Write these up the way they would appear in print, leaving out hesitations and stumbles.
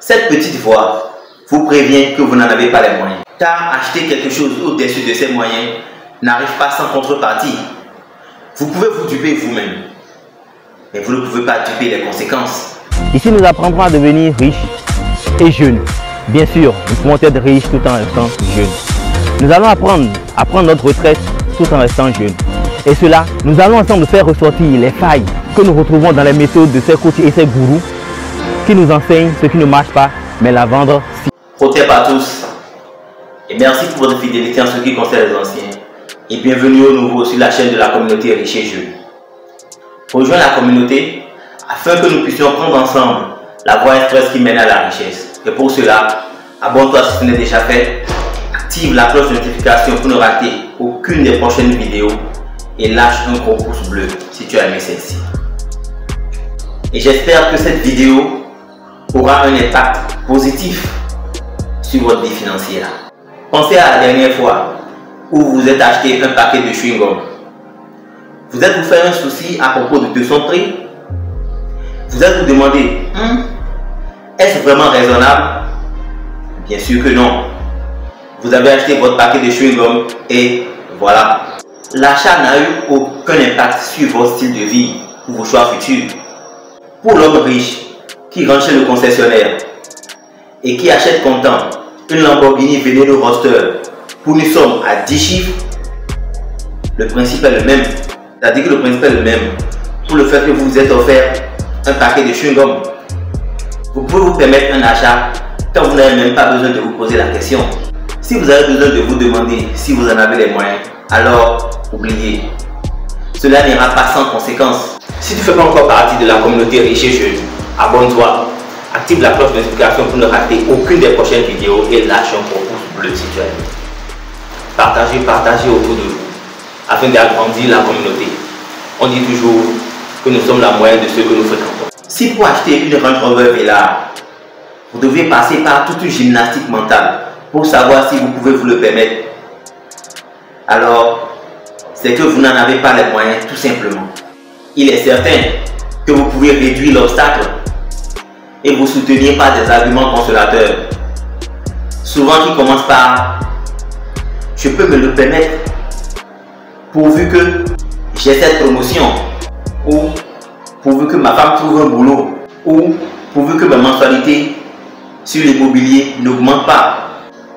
Cette petite voix vous prévient que vous n'en avez pas les moyens. Car acheter quelque chose au-dessus de ces moyens n'arrive pas sans contrepartie. Vous pouvez vous duper vous-même, mais vous ne pouvez pas duper les conséquences. Ici, nous apprendrons à devenir riches et jeunes. Bien sûr, nous pouvons être riches tout en restant jeunes. Nous allons apprendre à prendre notre retraite tout en restant jeunes. Et cela, nous allons ensemble faire ressortir les failles que nous retrouvons dans les méthodes de ces coachs et ces gourous qui nous enseignent ce qui ne marche pas, mais la vendre si. Protège à tous et merci pour votre fidélité en ce qui concerne les anciens. Et bienvenue au nouveau sur la chaîne de la communauté Riche et Jeune. Rejoins la communauté afin que nous puissions prendre ensemble la voie express qui mène à la richesse. Et pour cela, abonne-toi si ce n'est déjà fait, active la cloche de notification pour ne rater aucune des prochaines vidéos et lâche un gros pouce bleu si tu as aimé celle-ci. Et j'espère que cette vidéo aura un impact positif sur votre vie financière. Pensez à la dernière fois où vous êtes acheté un paquet de chewing-gum. Vous êtes vous fait un souci à propos de son prix. Vous êtes vous demandé, est-ce vraiment raisonnable? Bien sûr que non. Vous avez acheté votre paquet de chewing-gum et voilà. L'achat n'a eu aucun impact sur votre style de vie ou vos choix futurs. Pour l'homme riche qui rentre chez le concessionnaire et qui achète content une Lamborghini Veneno Roadster pour une somme à 10 chiffres, le principe est le même. C'est-à-dire que le principe est le même pour le fait que vous vous êtes offert un paquet de chewing-gum. Vous pouvez vous permettre un achat quand vous n'avez même pas besoin de vous poser la question. Si vous avez besoin de vous demander si vous en avez les moyens, alors oubliez. Cela n'ira pas sans conséquences. Si tu ne fais pas encore partie de la communauté Riche et Jeune, abonne-toi, active la cloche de notification pour ne rater aucune des prochaines vidéos et lâche un gros pouce bleu si tu as aimé. Partagez autour de vous afin d'agrandir la communauté. On dit toujours que nous sommes la moyenne de ceux que nous fréquentons. Si pour acheter une Range Rover Velar, vous devez passer par toute une gymnastique mentale pour savoir si vous pouvez vous le permettre, alors c'est que vous n'en avez pas les moyens tout simplement. Il est certain que vous pouvez réduire l'obstacle et vous soutenir par des arguments consolateurs, souvent qui commencent par « je peux me le permettre pourvu que j'ai cette promotion » ou « pourvu que ma femme trouve un boulot » ou « pourvu que ma mensualité sur l'immobilier n'augmente pas »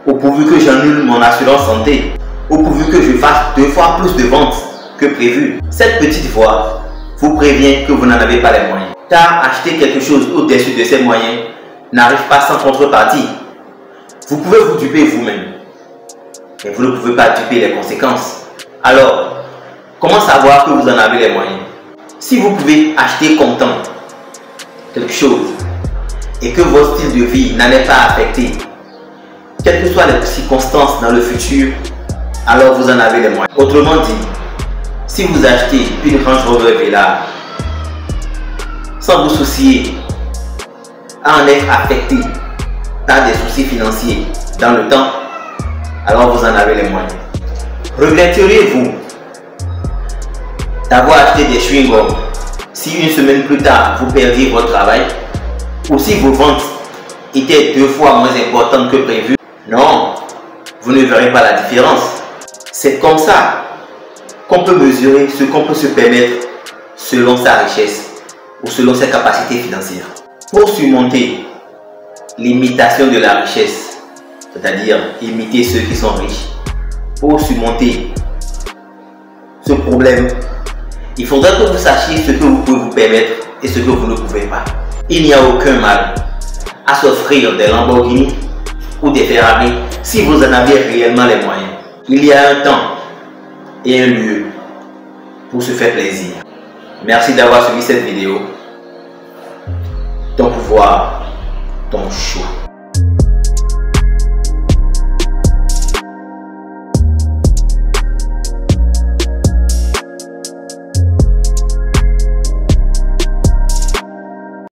ou « pourvu que j'annule mon assurance santé » ou « pourvu que je fasse 2 fois plus de ventes que prévu ». Cette petite voix vous prévient que vous n'en avez pas les moyens. Car acheter quelque chose au-dessus de ces moyens n'arrive pas sans contrepartie. Vous pouvez vous duper vous-même, mais vous ne pouvez pas duper les conséquences. Alors, comment savoir que vous en avez les moyens? Si vous pouvez acheter comptant quelque chose et que votre style de vie n'en est pas affecté, quelles que soient les circonstances dans le futur, alors vous en avez les moyens. Autrement dit, si vous achetez une Range Rover Velar sans vous soucier à en être affecté par des soucis financiers dans le temps, alors vous en avez les moyens. Regretteriez-vous d'avoir acheté des chewing-gums si une semaine plus tard vous perdiez votre travail ou si vos ventes étaient 2 fois moins importantes que prévu? Non, vous ne verrez pas la différence. C'est comme ça qu'on peut mesurer ce qu'on peut se permettre selon sa richesse ou selon ses capacités financières. Pour surmonter l'imitation de la richesse, c'est-à-dire imiter ceux qui sont riches, pour surmonter ce problème, il faudra que vous sachiez ce que vous pouvez vous permettre et ce que vous ne pouvez pas. Il n'y a aucun mal à s'offrir des Lamborghini ou des Ferrari si vous en avez réellement les moyens. Il y a un temps et un lieu pour se faire plaisir. Merci d'avoir suivi cette vidéo. Ton pouvoir, ton choix.